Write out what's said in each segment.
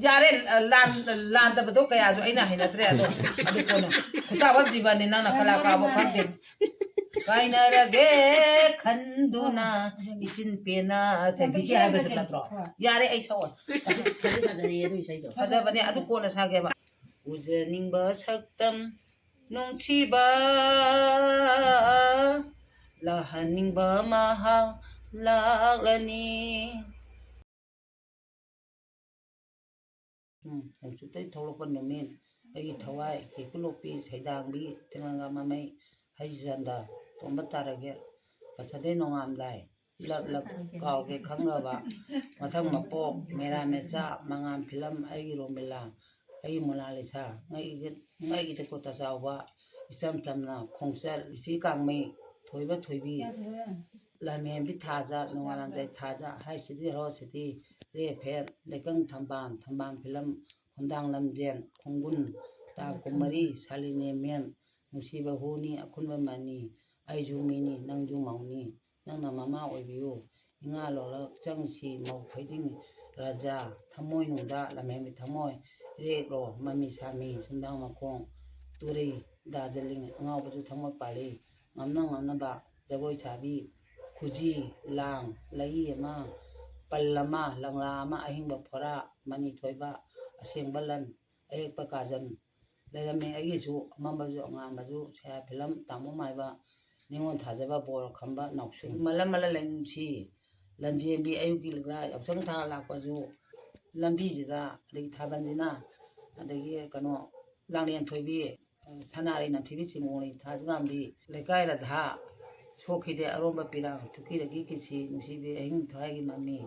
यारे लान तब तो कया जो इना है नत्रे तो अभी कौन खुदा वब जीवन ने ना कला का वो खाते काई न रगे खंडुना इचिन पेना से दिखे है बेट नत्रो यारे ऐसा हो हज़ार बने अदु कौन सा के बा उजनिंग बसक्तम नोंचिबा लाहनिंग बमहा लागनी ꯍꯧꯖꯤꯛꯇꯩ ꯊꯣꯛꯂꯛꯄ ꯅꯨꯃꯤꯠ ꯑꯩꯒꯤ ꯊꯋꯥꯏ ꯀꯦꯀꯨꯂꯣꯛꯄꯤ ꯁꯩꯗꯥꯡꯕꯤ ꯇꯦꯡꯂꯪꯒꯥ ꯃꯃꯩ ꯍꯩꯖꯟꯗ ꯇꯣꯝꯕ ꯇꯥꯔꯒꯦ ꯄꯁꯟꯗꯩ ꯅꯣꯡꯉꯥꯝꯗꯥꯏ ꯂꯞ ꯂꯞ ꯀꯥꯎꯒꯦ ꯈꯪꯉꯕ ꯃꯊꯪ ꯃꯄꯣꯛ ꯃꯦꯔꯥꯃꯦꯆꯥ ꯃꯉꯥꯝ ꯐꯤꯂꯝ ꯑꯩꯒꯤ ꯔꯣꯃꯤꯂꯥ ꯑꯩꯒꯤ ꯃꯣꯅꯥꯂꯤꯁꯥ ꯉꯩꯒꯤ ꯀꯣꯇꯥ ꯆꯥꯎꯕ ꯏꯆꯝ ꯆꯝꯅ ꯈꯣꯡꯆꯠ ꯂꯤꯆꯤ ꯀꯥꯡꯃꯩ ꯊꯣꯏꯕ ꯊꯣꯏꯕꯤ ꯂꯝꯍꯦꯟꯕꯤ ꯊꯥꯖ ꯅꯣꯡꯉꯥꯜꯂꯝꯗꯥꯏ ꯊꯥꯖ ꯍꯥꯏꯁꯤꯗꯤ ꯍꯦꯔꯣꯁꯤꯗꯤ ꯔꯦꯐꯦꯠ ꯂꯩꯀꯪ ꯊꯝꯕꯥꯜ ꯊꯝꯕꯥꯜ ꯐꯤꯂꯝ ꯈꯣꯡꯗꯥꯡ ꯂꯝꯖꯦꯟ ꯈꯣꯡꯒꯨꯟ ꯇꯥ ꯀꯨꯝꯃꯔꯤ ꯁꯥꯂꯤꯅꯦꯃꯦꯝ ꯅꯨꯡꯁꯤꯕ ꯍꯨꯅꯤ ꯑꯈꯨꯟꯕ ꯃꯅꯤ ꯑꯩꯁꯨ ꯃꯤꯅꯤ ꯅꯪꯁꯨ ꯃꯧꯅꯤ ꯅꯪꯅ ꯃꯃꯥ ꯑꯣꯏꯕꯤꯌꯨ ꯏꯉꯥ ꯂꯣꯜꯂꯛ ꯆꯪꯁꯤ ꯃꯧ ꯐꯩꯗꯤꯡ ꯔꯥꯖꯥ ꯊꯃꯣꯏꯅꯨꯡꯗ ꯂꯝꯍꯦꯟꯕꯤ ꯊꯃꯣꯏ ꯔꯦꯛꯂꯣ ꯃꯃꯤ ꯁꯥꯃꯤ ꯁꯨꯝꯗꯥꯡ ꯃꯈꯣꯡ ꯇꯨꯔꯩ ꯗꯥꯔꯖꯤꯂꯤꯡ ꯑꯉꯥꯎꯕꯁꯨ ꯊꯃꯣꯏ ꯄꯥꯜꯂꯤ ꯉꯝꯅ ꯉꯝꯅꯕ ꯖꯒꯣꯏ ꯁꯥꯕꯤ ꯈꯨꯖꯤ ꯂꯥꯡ ꯂꯩ ꯑꯃ ꯄꯜ ꯑꯃ ꯂꯪꯂꯥ ꯑꯃ ꯑꯍꯤꯡꯕ ꯐꯣꯔꯥ ꯃꯅꯤ ꯊꯣꯏꯕ ꯑꯁꯦꯡꯕ ꯂꯟ ꯑꯌꯦꯛꯄ ꯀꯥꯖꯟ ꯂꯩꯔꯝꯃꯤ ꯑꯩꯒꯤꯁꯨ ꯑꯃꯝꯕꯁꯨ ꯑꯉꯥꯟꯕꯁꯨ ꯁꯌꯥ ꯐꯤꯂꯝ ꯇꯥꯃꯣ ꯃꯥꯏꯕ ꯅꯤꯉꯣꯜ ꯊꯥꯖꯕ ꯕꯣꯔ ꯈꯝꯕ ꯅꯥꯎꯁꯨ ꯃꯂ ꯃꯂ ꯂꯩꯅꯨꯡꯁꯤ ꯂꯟꯖꯦꯟꯕꯤ ꯑꯌꯨꯛꯀꯤ ꯂꯤꯛꯂꯥ ꯌꯥꯎꯁꯪ ꯊꯥ ꯂꯥꯛꯄꯁꯨ ꯂꯝꯕꯤꯁꯤꯗ ꯑꯗꯒꯤ ꯊꯥꯕꯜꯁꯤꯅ ꯑꯗꯒꯤ ꯀꯩꯅꯣ ꯂꯥꯡꯂꯦꯟ ꯊꯣꯏꯕꯤ ꯁꯅꯥꯔꯩ ꯅꯝꯊꯤꯕꯤ ꯆꯤꯡꯒꯣꯡꯂꯩ ꯊꯥꯖꯃꯥꯟꯕꯤ ꯂꯩꯀꯥꯏ ꯔꯥꯙꯥ ꯁꯣꯛꯈꯤꯗꯦ ꯑꯔꯣꯝꯕ ꯄꯤꯔꯥꯡ ꯊꯨꯛꯈꯤꯔꯒꯤ ꯀꯤꯁꯤ ꯅꯨꯡꯁꯤꯕꯤ ꯑꯍꯤꯡ ꯊꯋꯥꯏꯒꯤ ꯃꯃꯤ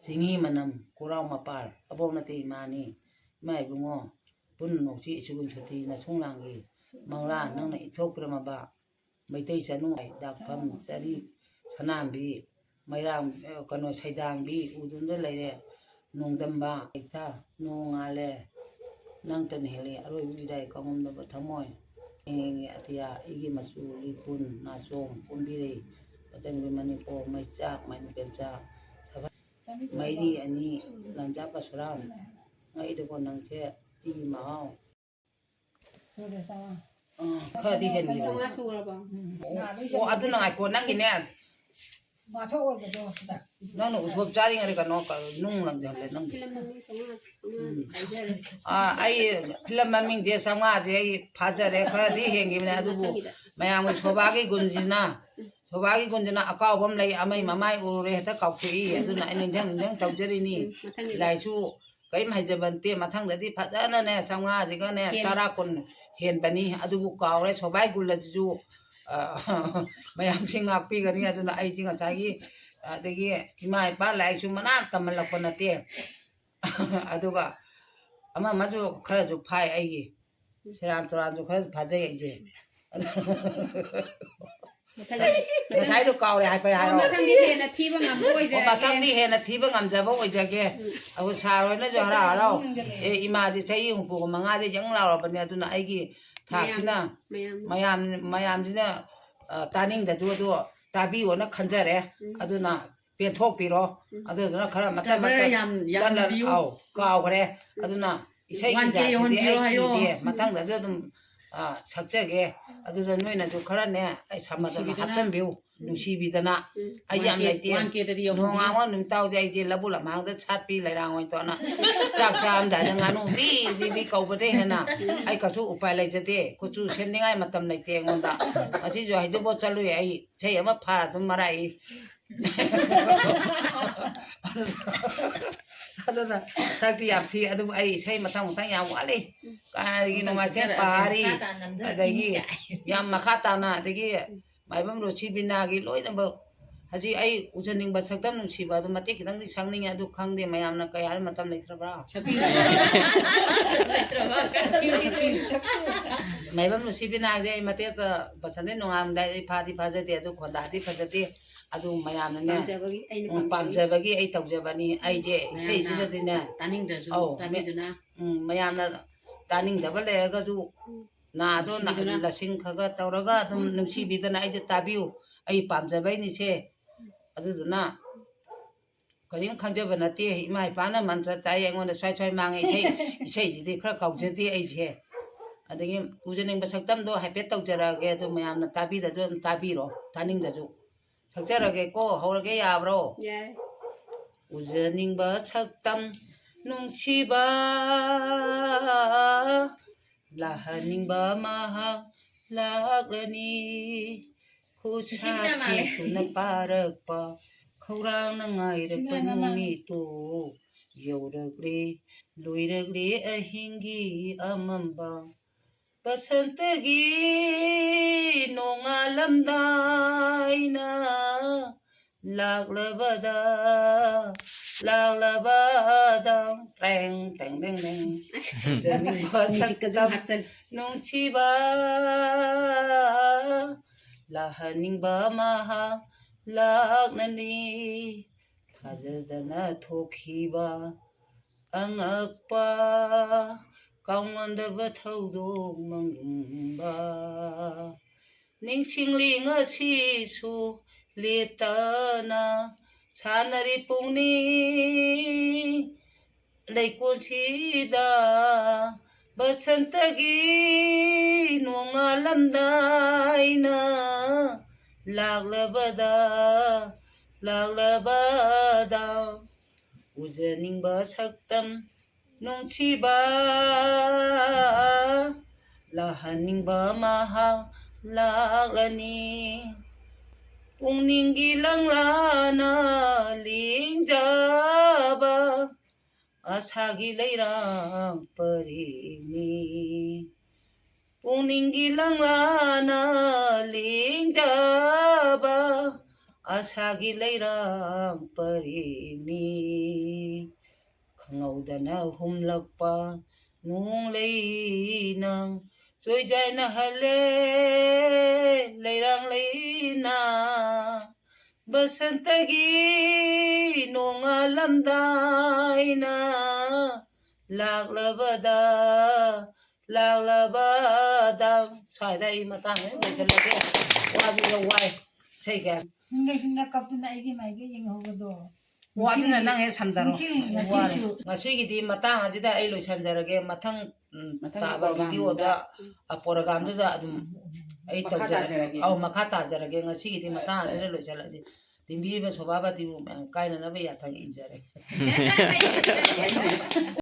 ꯆꯤꯡꯍꯤ ꯃꯅꯝ ꯀꯣꯔꯥꯎ ꯃꯄꯥꯜ ꯑꯕꯣꯛ ꯅꯠꯇꯦ ꯏꯃꯥꯅꯤ ꯏꯃꯥ ꯏꯕꯨꯡꯉꯣ ꯄꯨꯟ ꯅꯣꯛꯆꯤ ꯏꯁꯨꯒꯨꯟ ꯁꯨꯇꯤ ꯅꯁꯨꯡꯂꯥꯡꯒꯤ ꯃꯪꯂꯥ ꯅꯪꯅ ꯏꯊꯣꯛꯄꯤꯔꯝꯃꯕ ꯃꯩꯇꯩ ꯆꯅꯨ ꯗꯥꯛꯐꯝ ꯆꯔꯤ ꯁꯅꯥꯝꯕꯤ ꯃꯩꯔꯥꯡ ꯀꯩꯅꯣ ꯁꯩꯗꯥꯡꯕꯤ ꯎꯗꯨꯝꯗ ꯂꯩꯔꯦ ꯅꯣꯡꯗꯝꯕ ꯍꯩꯊꯥ ꯅꯣꯡꯉꯥꯜꯂꯦ ꯅꯪꯇꯅ ꯍꯦꯜꯂꯤ ꯑꯔꯣꯏꯕ ꯏꯔꯥꯏ ꯀꯥꯎꯉꯝꯗꯕ ꯊꯃꯣꯏ ꯌꯦꯡꯉꯦ ꯑꯇꯤꯌꯥ ꯑꯩꯒꯤ ꯃꯆꯨ ꯂꯤꯄꯨꯟ ꯅꯥꯆꯣꯡ ꯄꯨꯝꯕꯤꯔꯩ ꯄꯇꯪꯒꯤ ꯃꯅꯤꯄꯨꯔ ꯃꯩꯆꯥꯛ ꯃꯥꯏꯅꯨꯄꯦꯝꯆꯥ ꯃꯩꯔꯤ ꯑꯅꯤ ꯂꯝꯖꯥ ꯄꯔꯁꯨꯔꯥꯝ ꯉꯛꯏꯗꯀꯣ ꯅꯪꯁꯦ ꯏ ꯃꯍꯥꯎ ꯈꯔꯗꯤ ꯍꯦꯟꯈꯤꯕ ꯑꯣ ꯑꯗꯨꯅ ꯉꯥꯏꯈꯣ ꯅꯪꯒꯤꯅꯦ ꯅꯪꯅ ꯎꯁꯣꯞ ꯆꯥꯔꯤꯉꯩꯗ ꯀꯩꯅꯣ ꯅꯨꯡ ꯂꯪꯖꯜꯂꯦ ꯅꯪꯒꯤ ꯑꯩ ꯐꯤꯂꯝ ꯃꯃꯤꯡꯁꯦ 500ꯁꯦ ꯑꯩ ꯐꯥꯖꯔꯦ ꯈꯔꯗꯤ ꯍꯦꯟꯈꯤꯕꯅꯦ ꯑꯗꯨꯕꯨ ꯃꯌꯥꯝꯒꯤ ꯁꯣꯕꯥꯒꯤ ꯒꯨꯟꯁꯤꯅ ꯑꯀꯥꯎꯕ ꯑꯃ ꯂꯩ ꯑꯃꯩ ꯃꯃꯥꯏ ꯎꯔꯨꯔꯦ ꯍꯦꯛꯇ ꯀꯥꯎꯊꯣꯛꯏ ꯑꯗꯨꯅ ꯑꯩ ꯅꯤꯡꯖꯪ ꯇꯧꯖꯔꯤꯅꯤ ꯂꯥꯏꯁꯨ ꯀꯔꯤꯝ ꯍꯩꯖꯕ ꯅꯠꯇꯦ ꯃꯊꯪꯗꯗꯤ ꯐꯖꯅꯅꯦ 500ꯁꯤꯒꯅꯦ 10 20 ꯍꯦꯟꯕꯅꯤ ꯑꯗꯨꯕꯨ ꯀꯥꯎꯔꯦ ꯁꯣꯕꯥꯏ ꯒꯨꯜ ꯑꯁꯤꯁꯨ ꯃꯌꯥꯝꯁꯤꯡ ꯉꯥꯛꯄꯤꯒꯅꯤ ꯑꯗꯨꯅ ꯑꯩꯁꯤ ꯉꯁꯥꯏꯒꯤ ꯑꯗꯒꯤ ꯏꯃꯥ ꯏꯄꯥ ꯂꯥꯏꯔꯤꯛꯁꯨ ꯃꯅꯥ ꯇꯝꯍꯜꯂꯛꯄ ꯅꯠꯇꯦ ꯑꯗꯨꯒ ꯑꯃꯁꯨ ꯈꯔꯁꯨ ꯐꯥꯏ ꯑꯩꯒꯤ ꯁꯦꯔꯥꯟ ꯇꯨꯔꯥꯟꯁꯨ ꯈꯔꯁꯨ ꯐꯥꯖꯩ ꯑꯩꯁꯦ ꯉꯁꯥꯏꯗꯣ ꯀꯥꯎꯔꯦ ꯍꯥꯏꯐꯦꯠ ꯍꯥꯏꯔꯣ ꯃꯊꯪꯗꯤ ꯍꯦꯟꯅ ꯊꯤꯕ ꯉꯝꯕ ꯑꯣꯏꯖꯔꯒꯦ ꯃꯊꯪꯗꯤ ꯍꯦꯟꯅ ꯊꯤꯕ ꯉꯝꯖꯕ ꯑꯣꯏꯖꯒꯦ ꯑꯗꯨ ꯁꯥꯔ ꯍꯣꯏꯅꯁꯨ ꯍꯔꯥꯎ ꯍꯔꯥꯎ ꯏꯃꯥꯗꯤ ꯆꯍꯤ 65ꯗꯤ ꯌꯪ ꯂꯥꯎꯔꯕꯅꯤ ꯑꯗꯨꯅ ꯑꯩꯒꯤ ꯊꯥꯛꯁꯤꯅ ꯃꯌꯥꯝꯁꯤꯅ ꯇꯥꯅꯤꯡꯗꯁꯨ ꯑꯗꯨ ꯇꯥꯕꯤꯌꯣꯅ ꯈꯟꯖꯔꯦ ꯑꯗꯨꯅ ꯄꯦꯟꯊꯣꯛꯄꯤꯔꯣ ꯑꯗꯨꯗꯨꯅ ꯈꯔ ꯃꯇꯝ ꯑꯧ ꯀꯥꯎꯈ꯭ꯔꯦ ꯑꯗꯨꯅ ꯏꯁꯩꯒꯤ ꯖꯥꯠꯁꯤꯗꯤ ꯑꯩ ꯀꯤꯗꯦ ꯃꯊꯪꯗꯁꯨ ꯑꯗꯨꯝ ꯁꯛꯆꯒꯦ ꯑꯗꯨꯗ ꯅꯣꯏꯅꯁꯨ ꯈꯔꯅꯦ ꯑꯩ ꯁꯝꯃꯗ ꯍꯥꯞꯆꯟꯕꯤꯌꯨ ꯅꯨꯡꯁꯤꯕꯤꯗꯅ ꯑꯩ ꯌꯥꯝ ꯂꯩꯇꯦ ꯅꯣꯡꯉꯥꯟꯕ ꯅꯨꯃꯤꯠꯇꯥꯎꯗꯤ ꯑꯩꯗꯤ ꯂꯕꯨ ꯂꯝꯍꯥꯡꯗ ꯁꯥꯠꯄꯤ ꯂꯩꯔꯥꯡ ꯑꯣꯏꯅ ꯇꯧꯅ ꯆꯥꯛ ꯆꯥꯔꯝꯗꯥꯏꯗ ꯉꯥꯅꯨ ꯕꯤ ꯀꯧꯕꯗꯩ ꯍꯦꯟꯅ ꯑꯩ ꯀꯩꯁꯨ ꯎꯄꯥꯏ ꯂꯩꯖꯗꯦ ꯀꯨꯆꯨ ꯁꯦꯝꯅꯤꯡꯉꯥꯏ ꯃꯇꯝ ꯂꯩꯇꯦ ꯑꯩꯉꯣꯟꯗ ꯉꯁꯤꯁꯨ ꯍꯩꯖꯤꯡꯄꯣꯠ ꯆꯠꯂꯨꯏ ꯑꯩ ꯏꯁꯩ ꯑꯃ ꯐꯥꯔ ꯑꯗꯨꯝ ꯃꯔꯥꯏ ꯑꯗꯨꯅ ꯁꯛꯇꯤ ꯌꯥꯝ ꯊꯤ ꯑꯗꯨꯕꯨ ꯑꯩ ꯏꯁꯩ ꯃꯊꯪ ꯌꯥꯝ ꯋꯥꯠꯂꯤ ꯀꯥꯏꯗꯒꯤ ꯅꯣꯡꯃꯥꯏꯊꯦꯝ ꯄꯥꯔꯤ ꯑꯗꯒꯤ ꯌꯥꯝ ꯃꯈꯥ ꯇꯥꯅ ꯑꯗꯒꯤ ꯃꯥꯏꯕꯝ ꯔꯣꯁꯤꯕꯤꯅꯥꯒꯤ ꯂꯣꯏꯅꯃꯛ ꯍꯧꯖꯤꯛ ꯑꯩ ꯎꯖꯅꯤꯡꯕ ꯁꯛꯇꯝ ꯅꯨꯡꯁꯤꯕ ꯑꯗꯨ ꯃꯇꯦꯛ ꯈꯤꯇꯪꯗꯤ ꯁꯛꯅꯤꯡꯉꯦ ꯑꯗꯨ ꯈꯪꯗꯦ ꯃꯌꯥꯝꯅ ꯀꯩ ꯍꯥꯏꯔ ꯃꯇꯝ ꯂꯩꯇ꯭ꯔꯕ꯭ꯔꯥ ꯃꯥꯏꯕꯝ ꯔꯣꯁꯤꯕꯤꯅꯥꯒꯤꯗꯤ ꯑꯩ ꯃꯇꯦꯛꯇ ꯕꯁꯟꯇꯩ ꯅꯣꯡꯉꯥꯜꯂꯝꯗꯥꯏ ꯑꯩ ꯐꯥꯗꯤ ꯐꯥꯖꯗꯦ ꯑꯗꯨ ꯈꯣꯟꯗꯥꯗꯤ ꯐꯖꯗꯦ ꯑꯗꯨ ꯃꯌꯥꯝꯅꯅꯦ ꯄꯥꯝꯖꯕꯒꯤ ꯑꯩ ꯇꯧꯖꯕꯅꯤ ꯑꯩꯁꯦ ꯏꯁꯩꯁꯤꯗꯗꯤꯅꯦ ꯇꯥꯅꯤꯡꯗ꯭ꯔꯁꯨ ꯇꯥꯕꯤꯗꯨꯅ ꯃꯌꯥꯝꯅ ꯇꯥꯅꯤꯡꯗꯕ ꯂꯩꯔꯒꯁꯨ ꯅꯥꯗꯣ ꯂꯁꯤꯡ ꯈꯒ ꯇꯧꯔꯒ ꯑꯗꯨꯝ ꯅꯨꯡꯁꯤꯕꯤꯗꯅ ꯑꯩꯁꯦ ꯇꯥꯕꯤꯌꯨ ꯑꯩ ꯄꯥꯝꯖꯕꯩꯅꯤꯁꯦ ꯑꯗꯨꯗꯨꯅ ꯀꯔꯤꯝ ꯈꯪꯖꯕ ꯅꯠꯇꯦ ꯏꯃꯥ ꯏꯄꯥꯅ ꯃꯟꯇ꯭ꯔ ꯇꯥꯏ ꯑꯩꯉꯣꯟꯗ ꯁ꯭ꯋꯥꯏ ꯁ꯭ꯋꯥꯏ ꯃꯥꯡꯉꯦ ꯏꯁꯩꯁꯤꯗꯤ ꯈꯔ ꯀꯥꯎꯖꯗꯦ ꯑꯩꯁꯦ ꯑꯗꯒꯤ ꯎꯖꯅꯤꯡꯕ ꯁꯛꯇꯝꯗꯣ ꯍꯥꯏꯐꯦꯠ ꯇꯧꯖꯔꯛꯑꯒꯦ ꯑꯗꯨ ꯃꯌꯥꯝꯅ ꯇꯥꯕꯤꯗꯁꯨ ꯑꯗꯨꯝ ꯇꯥꯕꯤꯔꯣ ꯇꯥꯅꯤꯡꯗꯁꯨ ꯁꯛꯆꯔꯒꯦꯀꯣ ꯍꯧꯔꯒꯦ ꯌꯥꯕ꯭ꯔꯣ ꯌꯥꯏ ꯎꯖꯅꯤꯡꯕ ꯁꯛꯇꯝ ꯅꯨꯡꯁꯤꯕ ꯂꯥꯛꯍꯟꯅꯤꯡꯕ ꯃꯍꯥꯛ ꯂꯥꯛꯂꯅꯤ ꯈꯨꯠꯁꯥ ꯊꯦꯛꯇꯨꯅ ꯄꯥꯔꯛꯄ ꯈꯧꯔꯥꯡꯅ ꯉꯥꯏꯔꯛꯄ ꯅꯨꯃꯤꯠꯇꯣ ꯌꯧꯔꯛꯂꯦ ꯂꯣꯏꯔꯛꯂꯦ ꯑꯍꯤꯡꯒꯤ ꯑꯃꯝꯕ ꯕꯁꯟꯇꯒꯤ ꯅꯣꯡꯉꯥꯜꯂꯝꯗꯥꯏꯅ ꯂꯥꯛꯂꯕꯗ ꯇ꯭ꯔꯦꯡ ꯇꯦꯡ ꯇꯦꯡ ꯇꯦꯡ ꯎꯖꯅꯤꯡꯕ ꯁꯛꯇꯝ ꯅꯨꯡꯁꯤꯕ ꯂꯥꯛꯍꯟꯅꯤꯡꯕ ꯃꯍꯥꯛ ꯂꯥꯛꯅꯅꯤ ꯊꯥꯖꯗꯅ ꯊꯣꯛꯈꯤꯕ ꯑꯉꯛꯄ ꯀꯥꯎꯉꯝꯗꯕ ꯊꯧꯗꯣꯛ ꯃꯪꯒꯨꯝꯕ ꯅꯤꯡꯁꯤꯡꯂꯤ ꯉꯁꯤꯁꯨ ꯂꯦꯞꯇꯅ ꯁꯥꯟꯅꯔꯤ ꯄꯨꯛꯅꯤꯡ ꯂꯩꯀꯣꯜꯁꯤꯗ ꯕꯁꯟꯇꯒꯤ ꯅꯣꯡꯉꯥꯜꯂꯝꯗꯥꯏꯅ ꯂꯥꯛꯂꯕꯗ ꯎꯖꯅꯤꯡꯕ ꯁꯛꯇꯝ ꯅꯨꯡꯁꯤꯕ ꯂꯥꯛꯍꯟꯅꯤꯡꯕ ꯃꯍꯥꯛ ꯂꯥꯛꯂꯅꯤ ꯄꯨꯛꯅꯤꯡꯒꯤ ꯂꯪꯂꯥꯅ ꯂꯦꯡꯖꯕ 아사기 레이랑 버리니 푸닝길랑라나 링자바 아사기 레이랑 버리니 강하우다나 홈락바 농레이낭 조이자이나 할레 레이랑 레이나 बसंतगी नोंगालमदाइना लागलबदा स्वाइदा इ मतांग लोइसलगे वाबी वाइ सैगे hinga kaptuna aigi maige yenghogodo वादना नंग हे समदरो ngasiगidi matang ajida ai loisanjarage mathang taba video da program da adum ai tawjarage aw makha tajarage ngasigidi matang ajida loisaladi timbi ba sobaba tibu kaina na ba yathang injare